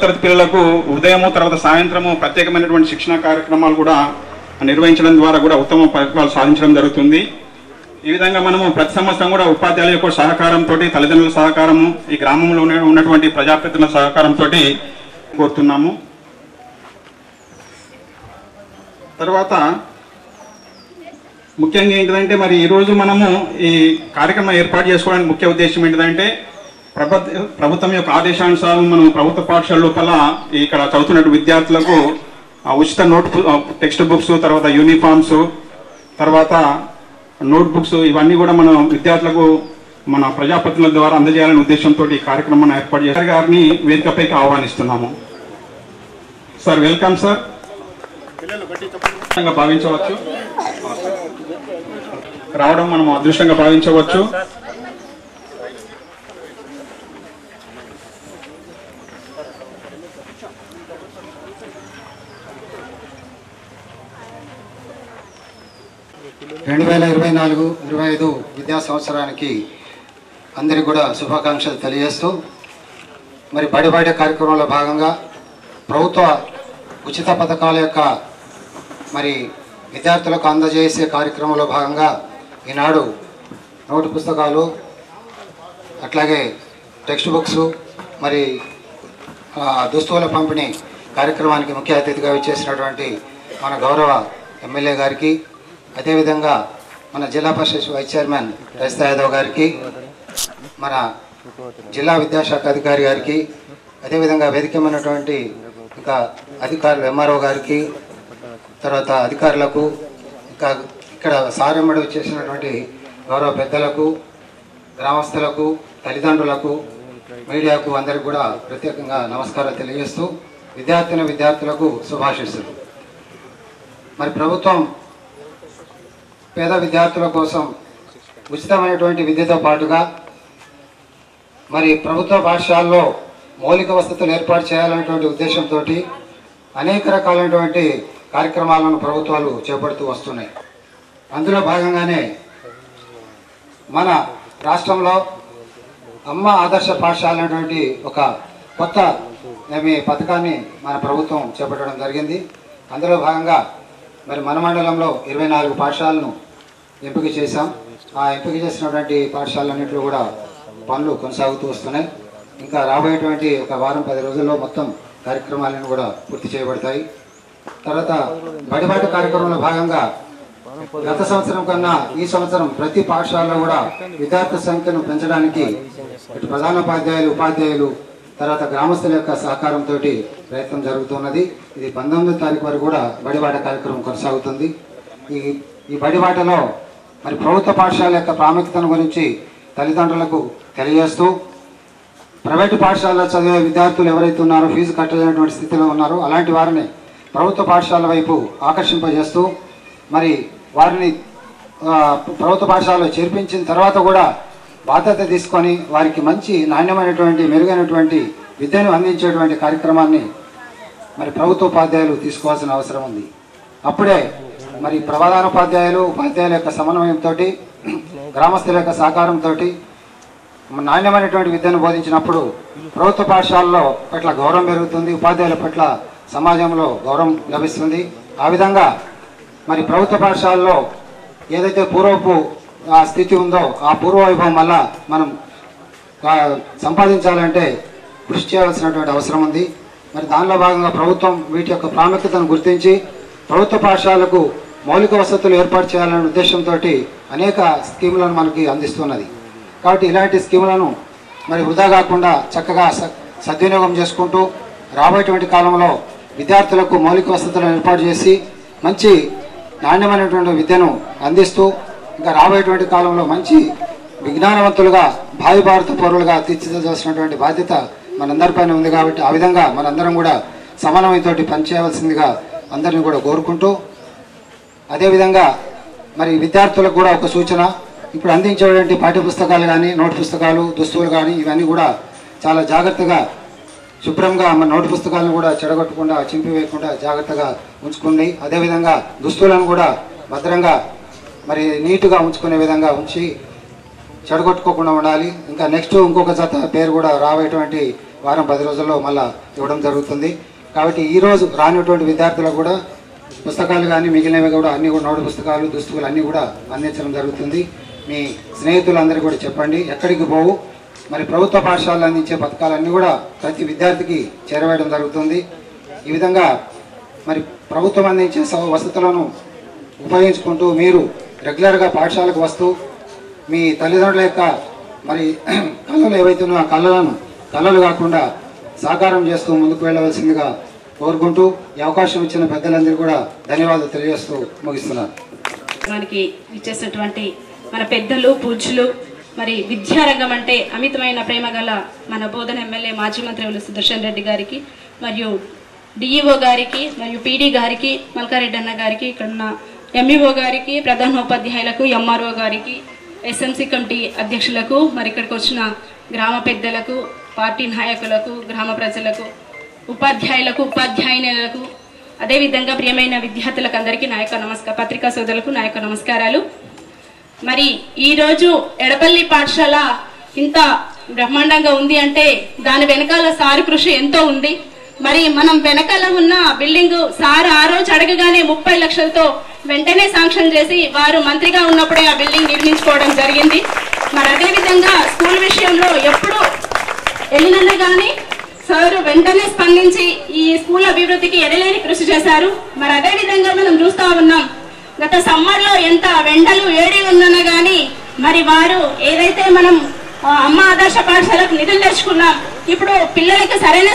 తరగతి పిల్లలకు ఉదయము తర్వాత సాయంత్రము ప్రత్యేకమైనటువంటి శిక్షణ కార్యక్రమాలు కూడా నిర్వహించడం ద్వారా కూడా ఉత్తమ ఫలితాలు సాధించడం జరుగుతుంది. ఈ విధంగా మనము ప్రతి సంవత్సరం కూడా ఉపాధ్యాయుల యొక్క సహకారంతో, తల్లిదండ్రుల సహకారము, ఈ గ్రామంలో ఉన్నటువంటి ప్రజాప్రతినిధుల సహకారంతో కోరుతున్నాము. తర్వాత ముఖ్యంగా ఏంటిదంటే మరి ఈరోజు మనము ఈ కార్యక్రమం ఏర్పాటు చేసుకోవడానికి ముఖ్య ఉద్దేశం ఏంటిదంటే ప్రభుత్వం యొక్క ఆదేశానుసారం మనం ప్రభుత్వ పాఠశాల లోపల ఇక్కడ చదువుతున్న విద్యార్థులకు ఉచిత టెక్స్ట్ బుక్స్, తర్వాత యూనిఫామ్స్, తర్వాత నోట్ బుక్స్ ఇవన్నీ కూడా మనం విద్యార్థులకు మన ప్రజాప్రతినిధుల ద్వారా అందజేయాలనే ఉద్దేశంతో ఈ కార్యక్రమాన్ని ఏర్పాటు చేశారు. గారిని వేదికపైకి ఆహ్వానిస్తున్నాము. Sir, welcome sir. భావించవచ్చు, రావడం మనం అదృష్టంగా భావించవచ్చు. రెండు 2024-25 విద్యా సంవత్సరానికి అందరికీ కూడా శుభాకాంక్షలు తెలియజేస్తూ, మరి బడి కార్యక్రమంలో భాగంగా ప్రభుత్వ ఉచిత పథకాల యొక్క మరి విద్యార్థులకు అందజేసే కార్యక్రమంలో భాగంగా ఈనాడు నోటు పుస్తకాలు, అట్లాగే టెక్స్ట్ బుక్స్, మరి దుస్తువుల పంపిణీ కార్యక్రమానికి ముఖ్య అతిథిగా వచ్చేసినటువంటి మన గౌరవ ఎమ్మెల్యే గారికి, అదేవిధంగా మన జిల్లా పరిషత్ వైస్ చైర్మన్ రజితా యాదవ్ గారికి, మన జిల్లా విద్యాశాఖ అధికారి గారికి, అదేవిధంగా వేదికమైనటువంటి ఇంకా అధికారులు ఎంఆర్ఓ గారికి, తర్వాత అధికారులకు, ఇంకా ఇక్కడ సారెమ్మడి వచ్చేసినటువంటి గౌరవ పెద్దలకు, గ్రామస్తులకు, తల్లిదండ్రులకు, మీడియాకు అందరికి కూడా ప్రత్యేకంగా నమస్కారాలు తెలియజేస్తూ విద్యార్థులకు శుభాశీస్సులు. మరి ప్రభుత్వం పేద విద్యార్థుల కోసం ఉచితమైనటువంటి విద్యతో పాటుగా మరి ప్రభుత్వ పాఠశాలలో మౌలిక వసతులు ఏర్పాటు చేయాలనేటువంటి ఉద్దేశంతో అనేక రకాలైనటువంటి కార్యక్రమాలను ప్రభుత్వాలు చేపడుతూ వస్తున్నాయి. అందులో భాగంగానే మన రాష్ట్రంలో అమ్మ ఆదర్శ పాఠశాల అనేటువంటి ఒక కొత్త పథకాన్ని మన ప్రభుత్వం చేపట్టడం జరిగింది. అందులో భాగంగా మరి మన మండలంలో 24 పాఠశాలను ఎంపిక చేశాం. ఆ ఎంపిక చేసినటువంటి పాఠశాలన్నింటిలో కూడా పనులు కొనసాగుతూ వస్తున్నాయి. ఇంకా రాబోయేటువంటి ఒక వారం 10 రోజుల్లో మొత్తం కార్యక్రమాలను కూడా పూర్తి చేయబడతాయి. తర్వాత బడిబాట కార్యక్రమంలో భాగంగా గత సంవత్సరం కన్నా ఈ సంవత్సరం ప్రతి పాఠశాలలో కూడా విద్యార్థుల సంఖ్యను పెంచడానికి ఇటు ప్రధానోపాధ్యాయులు, ఉపాధ్యాయులు, తర్వాత గ్రామస్తుల యొక్క సహకారంతో ప్రయత్నం జరుగుతున్నది. ఇది 19వ తారీఖు వరకు కూడా బడిబాట కార్యక్రమం కొనసాగుతుంది. ఈ బడిబాటలో మరి ప్రభుత్వ పాఠశాల యొక్క ప్రాముఖ్యతను గురించి తల్లిదండ్రులకు తెలియజేస్తూ, ప్రైవేటు పాఠశాలలో చదివే విద్యార్థులు ఎవరైతే ఉన్నారో ఫీజు కట్టలేనటువంటి స్థితిలో ఉన్నారో అలాంటి వారిని ప్రభుత్వ పాఠశాల వైపు ఆకర్షింపజేస్తూ మరి వారిని ప్రభుత్వ పాఠశాలలో చేర్పించిన తర్వాత కూడా బాధ్యత తీసుకొని వారికి మంచి నాణ్యమైనటువంటి మెరుగైనటువంటి విద్యను అందించేటువంటి కార్యక్రమాన్ని మరి ప్రభుత్వ ఉపాధ్యాయులు తీసుకోవాల్సిన అవసరం ఉంది. అప్పుడే మరి ప్రధానోపాధ్యాయులు, ఉపాధ్యాయుల యొక్క సమన్వయంతో, గ్రామస్తుల యొక్క సహకారంతో నాణ్యమైనటువంటి విద్యను బోధించినప్పుడు ప్రభుత్వ పాఠశాలలో పట్ల గౌరవం పెరుగుతుంది, ఉపాధ్యాయుల పట్ల సమాజంలో గౌరవం లభిస్తుంది. ఆ విధంగా మరి ప్రభుత్వ పాఠశాలలో ఏదైతే పూర్వపు స్థితి ఉందో ఆ పూర్వవైభవం వల్ల మనం సంపాదించాలంటే కృషి చేయాల్సినటువంటి అవసరం ఉంది. మరి దానిలో భాగంగా ప్రభుత్వం వీటి యొక్క ప్రాముఖ్యతను గుర్తించి ప్రభుత్వ పాఠశాలకు మౌలిక వసతులు ఏర్పాటు చేయాలనే ఉద్దేశంతో అనేక స్కీములను మనకి అందిస్తున్నది. కాబట్టి ఇలాంటి స్కీములను మరి వృధా కాకుండా చక్కగా సద్వినియోగం చేసుకుంటూ రాబోయేటువంటి కాలంలో విద్యార్థులకు మౌలిక వసతులను ఏర్పాటు చేసి మంచి నాణ్యమైనటువంటి విద్యను అందిస్తూ ఇంకా రాబోయేటువంటి కాలంలో మంచి విజ్ఞానవంతులుగా భావి భారత పౌరులుగా తీర్చిదిద్దాల్సినటువంటి బాధ్యత మనందరిపైన ఉంది. కాబట్టి ఆ విధంగా మనందరం కూడా సమన్వయంతో పనిచేయవలసిందిగా అందరినీ కూడా కోరుకుంటూ, అదేవిధంగా మరి విద్యార్థులకు కూడా ఒక సూచన, ఇప్పుడు అందించేటువంటి పాఠ్యపుస్తకాలు కానీ, నోట్ పుస్తకాలు, దుస్తువులు కానీ ఇవన్నీ కూడా చాలా జాగ్రత్తగా శుభ్రంగా మన నోటు పుస్తకాలను కూడా చెడగొట్టకుండా, చింపివేయకుండా జాగ్రత్తగా ఉంచుకోండి. అదేవిధంగా దుస్తులను కూడా భద్రంగా మరి నీట్గా ఉంచుకునే విధంగా ఉంచి చెడగొట్టుకోకుండా ఉండాలి. ఇంకా నెక్స్ట్ ఇంకొక జత పేరు కూడా రాబోయేటువంటి వారం 10 రోజుల్లో మళ్ళీ ఇవ్వడం జరుగుతుంది. కాబట్టి ఈరోజు రానిటువంటి విద్యార్థులకు కూడా పుస్తకాలు కానీ మిగిలినవి కూడా అన్నీ కూడా నోటు పుస్తకాలు దుస్తులు అన్నీ కూడా అందించడం జరుగుతుంది. మీ స్నేహితులందరికీ కూడా చెప్పండి, ఎక్కడికి పోవు. మరి ప్రభుత్వ పాఠశాలలు అందించే పథకాలన్నీ కూడా ప్రతి విద్యార్థికి చేరవేయడం జరుగుతుంది. ఈ విధంగా మరి ప్రభుత్వం అందించే వసతులను ఉపయోగించుకుంటూ మీరు రెగ్యులర్గా పాఠశాలకు వస్తూ మీ తల్లిదండ్రుల యొక్క మరి కళలు ఏవైతే ఉన్నాయో ఆ కళలు కాకుండా సాకారం చేస్తూ ముందుకు వెళ్ళవలసిందిగా కోరుకుంటూ ఈ అవకాశం ఇచ్చిన పెద్దలందరికీ కూడా ధన్యవాదాలు తెలియజేస్తూ ముగిస్తున్నారు. మనకి ఇచ్చేసినటువంటి మన పెద్దలు పూజ్యులు మరి విద్యారంగం అంటే అమితమైన ప్రేమ గల మన బోధన ఎమ్మెల్యే మాజీ మంత్రి సుదర్శన్ రెడ్డి గారికి మరియు డిఈఓ గారికి మరియు పీడీ గారికి మల్కారెడ్డి అన్న గారికి ఇక్కడున్న ఎంఈఓ గారికి ప్రధానోపాధ్యాయులకు ఎంఆర్ఓ గారికి ఎస్ఎంసీ కమిటీ అధ్యక్షులకు మరి ఇక్కడికి వచ్చిన గ్రామ పెద్దలకు పార్టీ నాయకులకు గ్రామ ప్రజలకు ఉపాధ్యాయులకు ఉపాధ్యాయునులకు అదేవిధంగా ప్రియమైన విద్యార్థులకు అందరికీ నా యొక్క నమస్కారం, పత్రికా సోదరులకు నా యొక్క నమస్కారాలు. మరి ఈరోజు ఎడపల్లి పాఠశాల ఇంత బ్రహ్మాండంగా ఉంది అంటే దాని వెనకాల సార్ కృషి ఎంతో ఉంది. మరి మనం వెనకాల ఉన్న బిల్డింగ్ సార్ ఆ రోజు అడగగానే 30 లక్షలతో వెంటనే శాంక్షన్ చేసి వారు మంత్రిగా ఉన్నప్పుడే ఆ బిల్డింగ్ నిర్మించుకోవడం జరిగింది. మరి అదేవిధంగా స్కూల్ విషయంలో ఎప్పుడు వెళ్ళినన్నా కానీ సార్ వెంటనే స్పందించి ఈ స్కూల్ అభివృద్ధికి ఎడలేని కృషి చేశారు. మరి అదేవిధంగా మనం చూస్తూ ఉన్నాం, గత సమ్మర్లో ఎంత వెంటలు ఏడి ఉన్నా కానీ మరి వారు ఏదైతే మనం అమ్మ ఆదర్శ పాఠశాలకు నిధులు తెచ్చుకున్నాం, ఇప్పుడు పిల్లలకి సరైన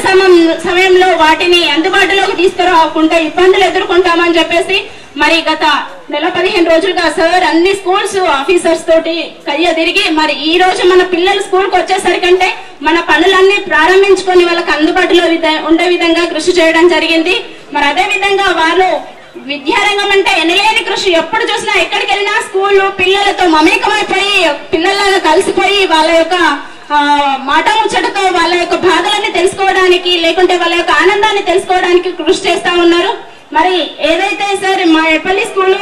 సమయంలో వాటిని అందుబాటులోకి తీసుకురాకుండా ఇబ్బందులు ఎదుర్కొంటామని చెప్పేసి మరి గత నెల 15 రోజులుగా సార్ అన్ని స్కూల్స్ ఆఫీసర్స్ తోటి కయ్య తిరిగి మరి ఈ రోజు మన పిల్లలు స్కూల్కి వచ్చేసరికంటే మన పనులన్నీ ప్రారంభించుకొని వాళ్ళకి అందుబాటులో ఉండే విధంగా కృషి చేయడం జరిగింది. మరి అదే విధంగా వాళ్ళు విద్యారంగం అంటే ఎనలేని కృషి, ఎప్పుడు చూసినా ఎక్కడికి వెళ్ళినా స్కూల్ పిల్లలతో మమేకమైపోయి పిల్లలను కలిసిపోయి వాళ్ళ యొక్క మాట ముచ్చటతో వాళ్ళ యొక్క బాధలన్నీ తెలుసుకోవడానికి లేకుంటే వాళ్ళ యొక్క ఆనందాన్ని తెలుసుకోవడానికి కృషి చేస్తా ఉన్నారు. మరి ఏదైతే సార్ మా ఎడపల్లి స్కూల్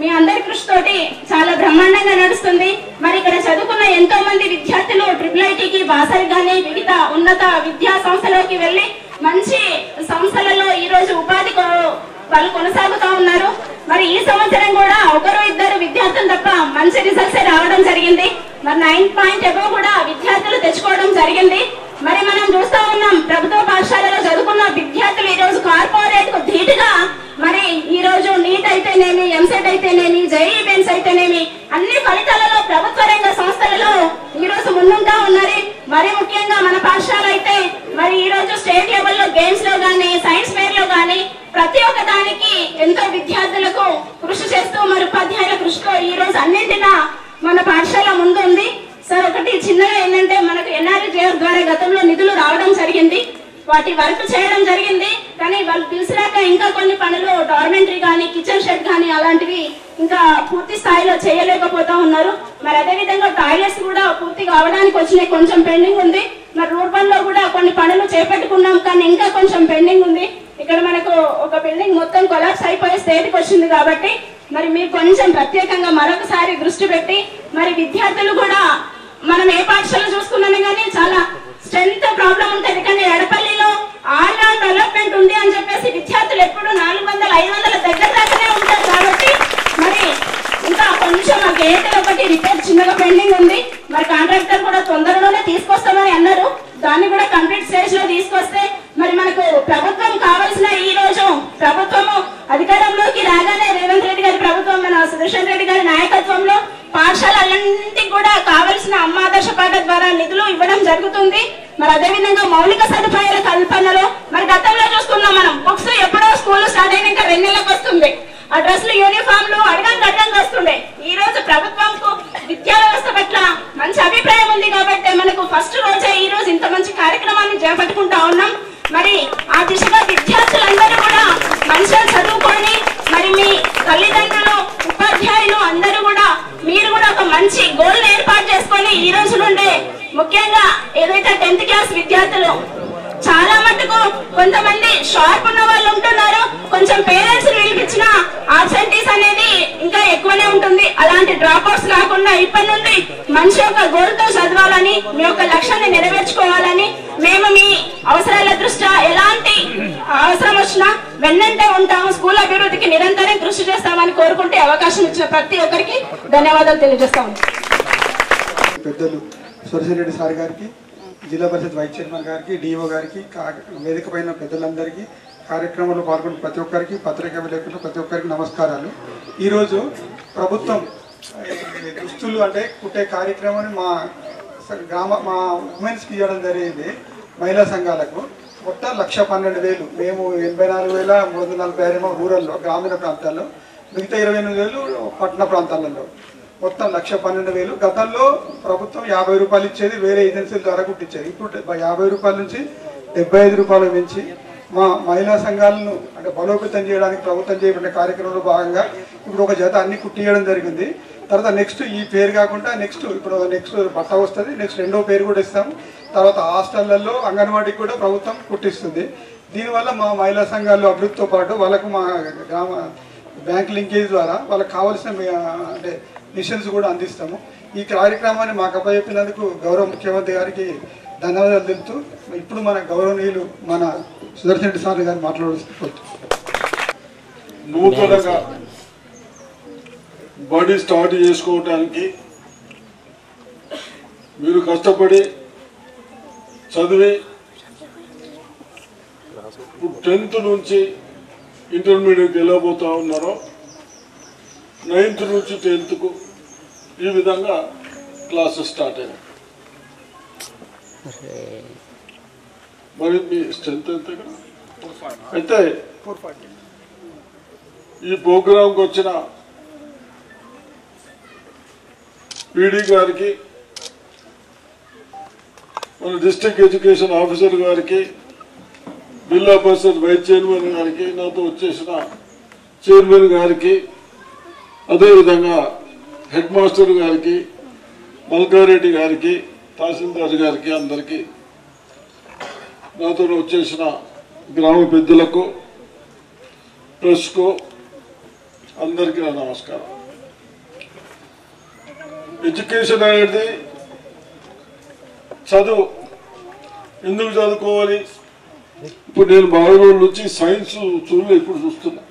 మీ అందరి కృషితోటి చాలా బ్రహ్మాండంగా నడుస్తుంది. మరి ఇక్కడ చదువుకున్న ఎంతో మంది విద్యార్థులు IIITకి బాసరి గానీ వివిధ ఉన్నత విద్యా సంస్థలోకి వెళ్ళి మంచి సంస్థలలో ఈ రోజు ఉపాధి వాళ్ళు కొనసాగుతూ ఉన్నారు. మరి ఈ సంవత్సరం కూడా 1-2 విద్యార్థులు తప్ప మంచి రిజల్ట్స్ రావడం జరిగింది. మరి 9 above కూడా విద్యార్థులు తెచ్చుకోవడం జరిగింది. మరి మనం చూస్తా ఉన్నాం, ప్రభుత్వ పాఠశాలలో చదువుకున్న విద్యార్థులు ఈ రోజు కార్పొరేట్ కు ధీటుగా మరి ఈ రోజు నీట్ అయితేనేమి, ఎంసెట్ అయితేనేమి, జేఈఈ మెయిన్స్ అయితేనేమి అన్ని ఫలితాలలో ప్రభుత్వ రంగ సంస్థలలో ఈ రోజు ముందుంటా ఉన్నారు. మరి ముఖ్యంగా మన పాఠశాల అయితే మరి ఈ రోజు స్టేట్ లెవెల్లో గేమ్స్ లో గానీ సైన్స్ ఫేర్ లో గానీ ప్రతి ఒక్క దానికి ఎంతో విద్యార్థులకు కృషి చేస్తూ మరి ఉపాధ్యాయుల కృషితో ఈ రోజు అన్నింటినా మన పాఠశాల ముందు ఉంది. సార్ ఒకటి చిన్నగా ఏంటంటే మనకు NREGF ద్వారా గతంలో నిధులు రావడం జరిగింది, వాటి వర్క్ చేయడం జరిగింది. కానీ వాళ్ళు పిలిచినాక ఇంకా కొన్ని పనులు డార్మెంటరీ కానీ కిచెన్ షెడ్ కానీ అలాంటివి ఇంకా పూర్తి స్థాయిలో చేయలేకపోతా ఉన్నారు. మరి అదేవిధంగా టాయిలెట్స్ కూడా పూర్తిగా అవడానికి వచ్చినాయి, కొంచెం పెండింగ్ ఉంది. మరి రూర్బన్ లో కూడా కొన్ని పనులు చేపట్టుకున్నాం కానీ ఇంకా కొంచెం పెండింగ్ ఉంది. ఇక్కడ మనకు ఒక బిల్డింగ్ మొత్తం కొలాప్స్ అయిపోయే స్టేట్కి వచ్చింది. కాబట్టి మరి మీరు కొంచెం ప్రత్యేకంగా మరొకసారి దృష్టి పెట్టి మరి విద్యార్థులు కూడా మనం ఏ పాఠశాల చూసుకున్నాను కానీ చాలా స్ట్రెంత్ ప్రాబ్లం ఉంటుంది. కానీ ఎడపల్లిలో ఆల్ రౌండ్ డెవలప్మెంట్ ఉంది అని చెప్పేసి విద్యార్థులు ఎప్పుడు 400-500 దగ్గర దాకానే ఉంటారు. కాబట్టి మరి ఇంకా కొంచెం ఆ గేట్ ఒకటి రిపేర్ చిన్నగా పెండింగ్ ఉంది. మరి కాంట్రాక్టర్ కూడా తొందరలోనే తీసుకొస్తామని అన్నారు, దాన్ని కూడా కంప్లీట్ స్టేజ్ లో తీసుకొస్తే మరి మనకు ప్రభుత్వం కావాల్సిన ఈ రోజు ప్రభుత్వము అధికారంలోకి రాగానే రేవంత్ రెడ్డి గారి ప్రభుత్వం మన సుదర్శన్ రెడ్డి గారి నాయకత్వంలో పాఠశాలన్నింటికి కూడా కావలసిన అమ్మ ఆదర్శ పాఠ ద్వారా నిధులు ఇవ్వడం జరుగుతుంది. మరి అదేవిధంగా మౌలిక సదుపాయాల కల్పనలో మరి గతంలో చూస్తున్నాం మనం బుక్స్ ఎప్పుడో స్కూల్ స్టార్ట్ అయినాక 2 నెలలకు వస్తుంది, ఆ డ్రెస్లు యూనిఫామ్లు అడగంగా వస్తుండే. ఈ రోజు ప్రభుత్వంకు విద్యా వ్యవస్థ పట్ల మంచి అభిప్రాయం ఉంది కాబట్టి మనకు ఫస్ట్ రోజే ఈ రోజు ఇంత మంచి కార్యక్రమాన్ని చేపట్టుకుంటా ఉన్నాం. మరి ఆ దిశగా విద్యార్థులందరూ కూడా మంచిగా చదువుకొని మరి మీ తల్లిదండ్రులు ఉపాధ్యాయులు అందరూ కూడా మీరు కూడా ఒక మంచి గోల్ ఏర్పాటు చేసుకొని ఈ రోజు నుండే ముఖ్యంగా ఏదైతే 10th క్లాస్ విద్యార్థులు చాలా మటుకు కొంతమంది షార్ప్ ఉన్న వాళ్ళు ఉంటున్నారు, కొంచెం పేరెంట్స్ పిలిపించిన ఆబ్సెంటీస్ అనేది ఇంకా ఎక్కువనే ఉంటుంది. అలాంటి డ్రాప్ అవుట్స్ కాకుండా ఇప్పటి నుండి మంచి యొక్క గోల్తో చదవాలని, మీ యొక్క లక్ష్యాన్ని నెరవేర్చుకోవాలని, మేము మీ అవసరాల దృష్ట్యా ఎలాంటి అవసరం వచ్చినా వెన్నంటే ఉంటాము, స్కూల్ అభివృద్ధికి నిరంతరం కృషి చేస్తామని కోరుకుంటే అవకాశం ఇచ్చిన ప్రతి ఒక్కరికి ధన్యవాదాలు తెలియజేస్తాము. పెద్దలు సురేశ్వర రెడ్డి సార్ గారికి, జిల్లా పరిషత్ వైస్ చైర్మన్ గారికి, డిఓ గారికి, వేదిక పైన పెద్దలందరికీ, కార్యక్రమంలో పాల్గొన్న ప్రతి ఒక్కరికి, పత్రికా విలేకరులు ప్రతి ఒక్కరికి నమస్కారాలు. ఈరోజు ప్రభుత్వం దుస్తులు అంటే కుట్టే కార్యక్రమాన్ని మా ఉమెన్స్కి ఇవ్వడం జరిగింది. మహిళా సంఘాలకు మొత్తం 1,12,000. మేము 84,346 రూరల్లో గ్రామీణ ప్రాంతాల్లో, మిగతా 28,000 పట్టణ ప్రాంతాలలో, మొత్తం 1,12,000. గతంలో ప్రభుత్వం 50 రూపాయలు ఇచ్చేది, వేరే ఏజెన్సీల ద్వారా కుట్టించేది. ఇప్పుడు 50 రూపాయల నుంచి 75 రూపాయలు పెంచి మా మహిళా సంఘాలను అంటే బలోపేతం చేయడానికి ప్రభుత్వం చేపట్టిన కార్యక్రమంలో భాగంగా ఇప్పుడు ఒక జత అన్ని కుట్టియడం జరిగింది. తర్వాత నెక్స్ట్ ఈ పేరు కాకుండా నెక్స్ట్ బట్ట వస్తుంది, నెక్స్ట్ రెండో పేరు కూడా ఇస్తాము. తర్వాత హాస్టళ్లలో, అంగన్వాడీకి కూడా ప్రభుత్వం కుట్టిస్తుంది. దీనివల్ల మా మహిళా సంఘాల్లో అభివృద్ధితో పాటు వాళ్ళకు మా గ్రామ బ్యాంక్ లింకేజ్ ద్వారా వాళ్ళకి కావాల్సిన అంటే మిషన్స్ కూడా అందిస్తాము. ఈ కార్యక్రమాన్ని మాకు అప్పచెప్పినందుకు గౌరవ ముఖ్యమంత్రి గారికి ధన్యవాదాలు తెలుపుతూ ఇప్పుడు మన గౌరవనీయులు మన సుదర్శన్ రెడ్డి సార్ గారు మాట్లాడుతూ నూతనంగా బడి స్టార్ట్ చేసుకోవడానికి మీరు కష్టపడి చదివి 10th నుంచి ఇంటర్మీడియట్కి వెళ్ళబోతా ఉన్నారో 9th నుంచి 10th ఈ విధంగా క్లాసెస్ స్టార్ట్ అయినాయి. మరి మీ స్ట్రెంత్ ఎంత ఇక్కడ? అయితే ఈ ప్రోగ్రాంకి వచ్చిన పీడీ గారికి, మన డిస్ట్రిక్ట్ ఎడ్యుకేషన్ ఆఫీసర్ గారికి, జిల్లా పరిషత్ వైస్ చైర్మన్ గారికి, నాతో వచ్చేసిన చైర్మన్ గారికి, అదేవిధంగా హెడ్ మాస్టర్ గారికి, మల్కారెడ్డి గారికి, తహసీల్దార్ గారికి, అందరికీ, నాతో వచ్చేసిన గ్రామ పెద్దలకు, ప్రెస్కు అందరికీ నా నమస్కారం. ఎడ్యుకేషన్ అనేది చదువు ఎందుకు చదువుకోవాలి? ఇప్పుడు నేను బాగా రోజుల నుంచి సైన్స్ చూడలే, ఇప్పుడు చూస్తున్నా.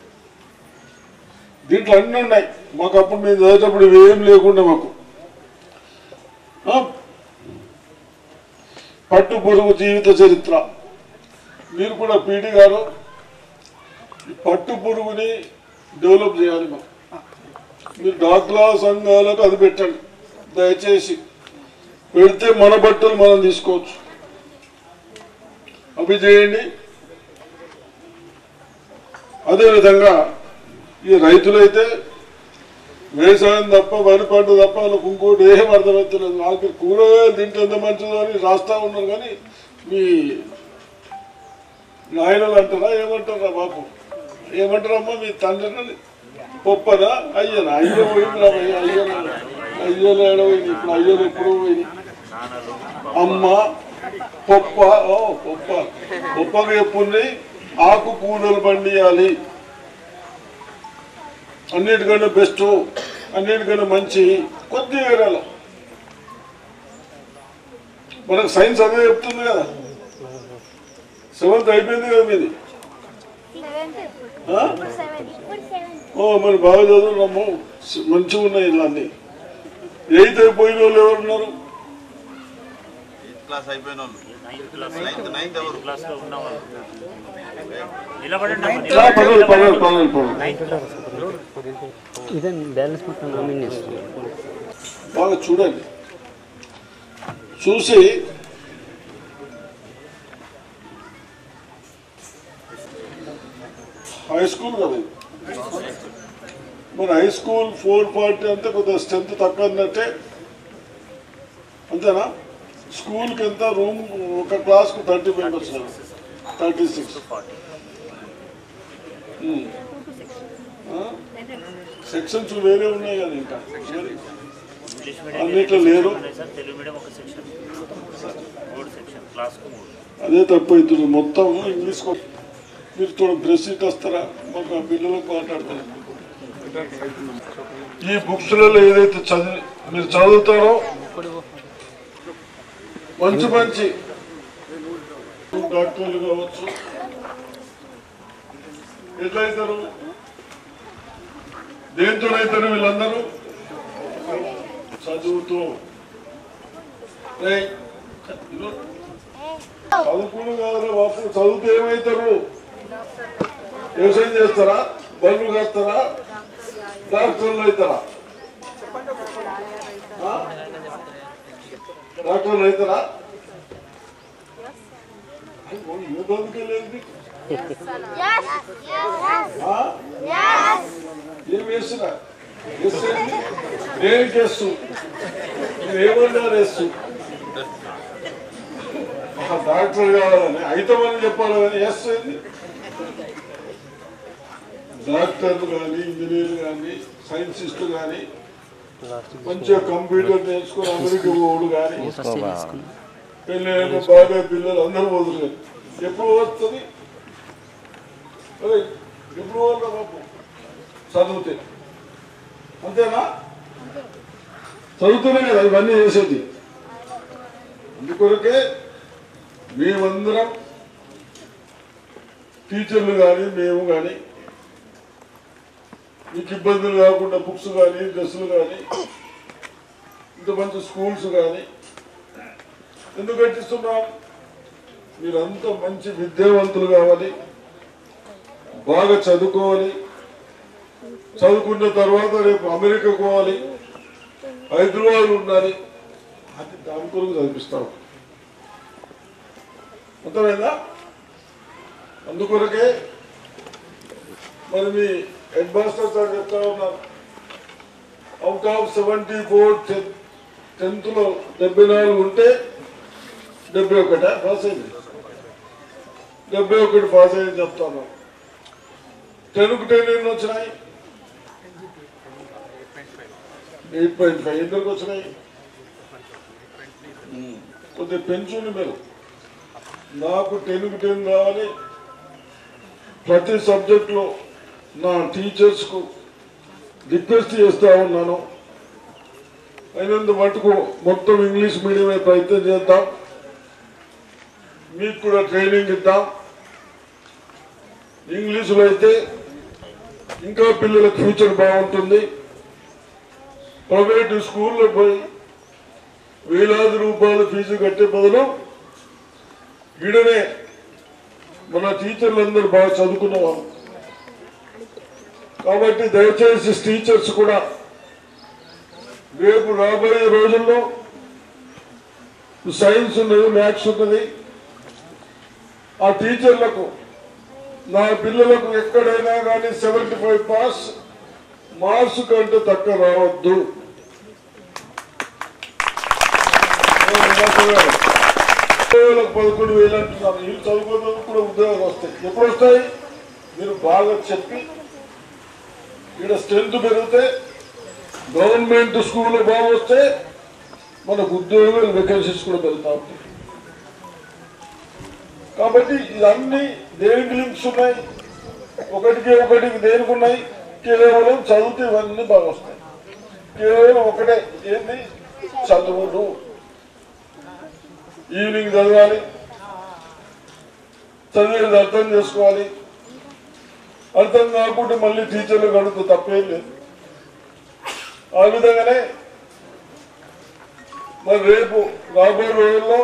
దీంట్లో అన్నీ ఉన్నాయి. మాకు అప్పుడు మేము చదివేటప్పుడు ఇవేం లేకుండా మాకు పట్టు పురుగు జీవిత చరిత్ర. మీరు కూడా పీడీ గారు పట్టు పురుగుని డెవలప్ చేయాలి. మీరు డాక్లా సంఘాలకు అది పెట్టండి దయచేసి. పెడితే మన బట్టలు మనం తీసుకోవచ్చు. అవి చేయండి. అదేవిధంగా ఈ రైతులైతే వ్యవసాయం తప్ప, వరి పంట తప్ప వాళ్ళకు ఇంకోటి ఏం అర్థమవుతలేదు. నాకు కూరగాయలు తింటే ఎంత మంచిదో అని రాస్తా ఉన్నారు. కానీ మీ నాయనలు అంటారా, ఏమంటారా బాబు, ఏమంటారమ్మా మీ తండ్రిని? పొప్పనా అయ్యనా? అయ్యో పోయింది, అయ్యోలు ఏడవైంది. ఇప్పుడు అయ్యోలు ఎప్పుడు పోయింది. అమ్మ పొప్ప, పొప్పగా ఎప్పుడు ఆకు కూరలు పండియాలి, అన్నిటికన్నా బెస్ట్, అన్నిటికన్నా మంచి. కొద్దిగా ఎగరాల. మనకు సైన్స్ అదే చెప్తుంది కదా. 7th అయిపోయింది కదా మీది. మరి బాగా చదువున్నాము, మంచిగా ఉన్నాయి ఇలా అన్ని. 8th అయిపోయిన వాళ్ళు ఎవరున్నారు? బాగా చూడండి. చూసి హై స్కూల్ కదా, మరి హై స్కూల్ 440 అంటే కొద్దిగా స్ట్రెంత్ తక్కువ అన్నట్టే, అంతేనా? స్కూల్కి ఎంత రూమ్? ఒక క్లాస్కు 30 మెంబర్స్, 36. సెక్షన్స్ వేరే ఉన్నాయి కదా, ఇంకా అన్నిట్లో లేరు. అదే తప్పవుతుంది మొత్తం ఇంగ్లీష్ మీరు చూడ ప్రెస్ సీట్ వస్తారా మాకు ఆ పిల్లలకు మాట్లాడతారు ఈ బుక్స్లలో ఏదైతే మీరు చదువుతారో మంచి మంచి డాక్టర్లు కావచ్చు ఎట్లయితారు దేంతోనైతారు వీళ్ళందరూ చదువుతూ చదువుకుని కాదురా బాపు చదువుతూ ఏమవుతారు వ్యవసాయం చేస్తారా బళ్ళు కాస్తారా డాక్టర్లు అవుతారా డాక్టర్లు అవుతారా ఏ బతుకెళ్ళేది ఏం వేస్తున్నా వేస్తుంది దేనికి వేస్తూ మీరు ఏమన్నారు వేస్తూ డాక్టర్ కావాలని అయితమని చెప్పాలి కానీ వేస్తుంది డాక్టర్లు కానీ ఇంజనీర్లు కానీ సైన్సిస్టులు కానీ మంచిగా కంప్యూటర్ నేర్చుకుని అమెరికా పోడు కానీ పెళ్ళైన బాగా పిల్లలు అందరూ పోతున్నారు ఎప్పుడు వస్తుంది ఎప్పుడు పోతా బాబు చదివితే అంతేనా చదువుతూనే కదా ఇవన్నీ చేసేది అందుకొరకే మేమందరం టీచర్లు కానీ మేము కానీ మీకు ఇబ్బందులు కాకుండా బుక్స్ కానీ డ్రెస్సులు కానీ ఇంత మంచి స్కూల్స్ కానీ ఎందుకు కట్టిస్తున్నాం మీరంతా మంచి విద్యావంతులు కావాలి బాగా చదువుకోవాలి చదువుకున్న తర్వాత రేపు అమెరికా పోవాలి హైదరాబాద్ ఉండాలి అది దాని కొరకు చదివిస్తాం అర్థమైందా అందుకొరకే మరి మీ హెడ్ మాస్టర్ సార్ చెప్తా ఉన్నారు అవుట్ ఆఫ్ 74 10th లో 74 ఉంటే 71 పాస్ అయింది 71 పాస్ అయ్యింది చెప్తాను 10కు 10 ఎన్ని వచ్చినాయి 8.5 ఎందుకు వచ్చినాయి కొద్దిగా పెంచుంది మీరు నాకు 10కు 10 రావాలి ప్రతి సబ్జెక్టులో నా టీచర్స్కు రిక్వెస్ట్ చేస్తూ ఉన్నాను అయినంత మటుకు మొత్తం ఇంగ్లీష్ మీడియమే ప్రయత్నం చేద్దాం మీకు కూడా ట్రైనింగ్ ఇద్దాం ఇంగ్లీషులో అయితే ఇంకా పిల్లలకు ఫ్యూచర్ బాగుంటుంది ప్రైవేటు స్కూల్లో పోయి వేలాది రూపాయలు ఫీజు కట్టే బదులు ఈడనే మన టీచర్లందరూ బాగా చదువుకున్న వాళ్ళు కాబట్టి దయచేసి టీచర్స్ కూడా రేపు రాబోయే రోజుల్లో సైన్స్ ఉన్నది మ్యాథ్స్ ఉన్నది ఆ టీచర్లకు నా పిల్లలకు ఎక్కడైనా కానీ 75 పాస్ మార్క్స్ కంటే తక్కువ రావద్దు 11,000 అంటున్నారు వీళ్ళు చదువుకున్న కూడా ఉద్యోగాలు వస్తాయి ఎప్పుడు వస్తాయి మీరు బాగా చెప్పి ఇక్కడ స్ట్రెంత్ పెరిగితే గవర్నమెంట్ స్కూల్లో బాగా వస్తే మనకు ఉద్యోగాలు వేకెన్సీస్ కూడా పెరుగుతా ఉంటాయి కాబట్టి ఇవన్నీ దేనికి లింక్స్ ఉన్నాయి ఒకటికి దేనికి ఉన్నాయి కేవలం చదివితే ఇవన్నీ బాగా వస్తాయి కేవలం ఒకటే ఏంటి చదువులు ఈవినింగ్ చదవాలి చదివేది అర్థం చేసుకోవాలి అర్థం కాకుండా మళ్ళీ టీచర్లు అడుగుతూ తప్పేం లేదు ఆ విధంగానే మరి రేపు రాబోయే రోజుల్లో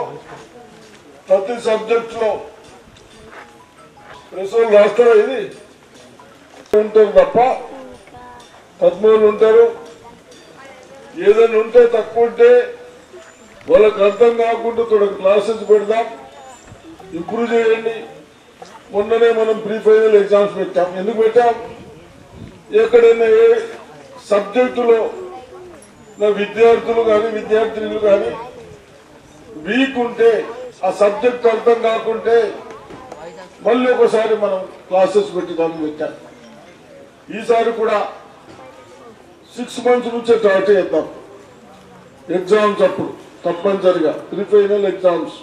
ప్రతి సబ్జెక్ట్ లో రిజల్ట్ రాస్తారా ఇది ఉంటారు తప్ప 13 ఉంటారు ఏదైనా ఉంటే తక్కువ ఉంటే వాళ్ళకి అర్థం కాకుండా తోడకు క్లాసెస్ పెడదాం ఇంప్రూవ్ చేయండి మొన్ననే మనం ప్రీ ఫైనల్ ఎగ్జామ్స్ పెట్టాం ఎందుకు పెట్టాం ఎక్కడైనా ఏ సబ్జెక్టులో నా విద్యార్థులు కానీ విద్యార్థినులు కానీ వీక్ ఉంటే ఆ సబ్జెక్ట్ అర్థం కాకుంటే మళ్ళీ ఒకసారి మనం క్లాసెస్ పెట్టడానికి పెట్టాం ఈసారి కూడా 6 months నుంచే స్టార్ట్ చేద్దాం ఎగ్జామ్స్ అప్పుడు తప్పనిసరిగా ప్రీ ఫైనల్ ఎగ్జామ్స్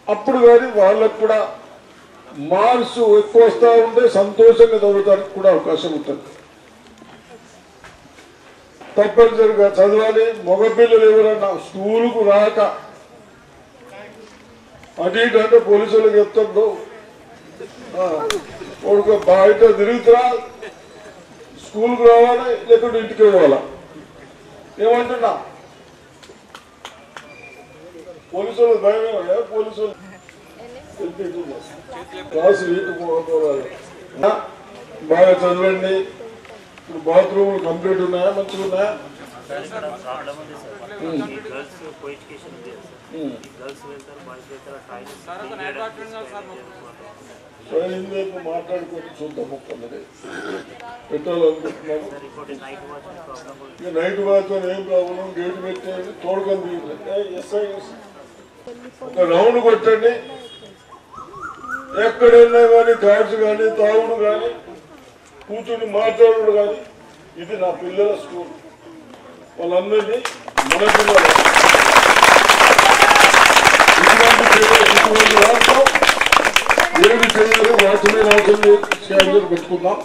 అప్పుడు కానీ వాళ్ళకు కూడా మార్క్స్ ఎక్కువ వస్తూ ఉంటే సంతోషంగా చదవడానికి కూడా అవకాశం ఉంటుంది. తప్పనిసరిగా చదవాలి. మగపిల్లలు ఎవరన్నా స్కూలుకు రాక అటు ఇటు అంటే పోలీసులకు చెప్తాడు ఒక బయట తిరుగుతురా, స్కూల్కి రావాలి లేకుంటే ఇంటికి పోవాలా ఏమంటున్నా? పోలీసులు భయమే. పోలీసులు క్లాసు పోవాలి. బాగా చదవండి. ఇప్పుడు బాత్రూమ్లు కంప్లీట్ ఉన్నాయా, మంచిగా ఉన్నాయా? మాట్లాడుకొని చూద్దాం. ఒక్కన్నది పెట్టాలనుకుంటున్నాను. నైట్ వాచ్ ఏం ప్రాబ్లం, గేట్ పెట్టేది తోడుకొని ఎస్ఐ ఒక రౌండ్ కొట్టండి. ఎక్కడైనా కానీ గాడ్స్ కానీ తాగుడు కానీ కూర్చుని మాట్లాడు కానీ ఇది నా పిల్లల స్కూల్. వాళ్ళందరినీ మన పిల్లలు ఇటువంటి దాంట్లో ఏమి చేయాలి వాచ్మెన్ అవసరం పెట్టుకుందాం.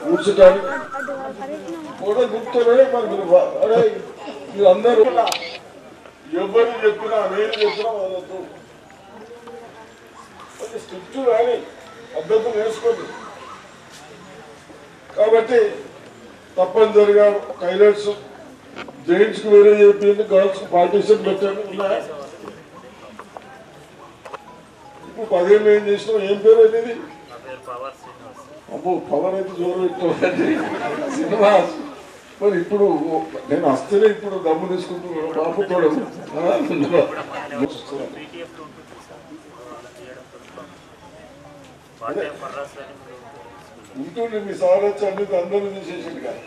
కూర్చోటానికి కూడా గుర్తులే. మరి అరే మీరు అందరూ ఎవరు చెప్పినా నేను చెప్పినా వాళ్ళతో స్ట్రిక్ట్ కానీ పద్ధతులు వేసుకోండి. కాబట్టి తప్పనిసరిగా హైలైట్స్ జెంట్స్ కి వేరే చెప్పింది, గర్ల్స్ కి పార్టీషన్ పెట్టండి. ఉన్నాయా? ఇప్పుడు 15 ఏం చేసినాం? ఏం పేరు అనేది? అబ్బో పవర్ అయితే జోరు పెట్టుకోవాలి సినిమా. మరి ఇప్పుడు నేను వస్తేనే ఇప్పుడు దమ్ము తీసుకుంటున్నాను. బాపుతోడు ఉంటుంది. మీ సార్ వచ్చి అన్ని అందరూ తీసేసింది కదా.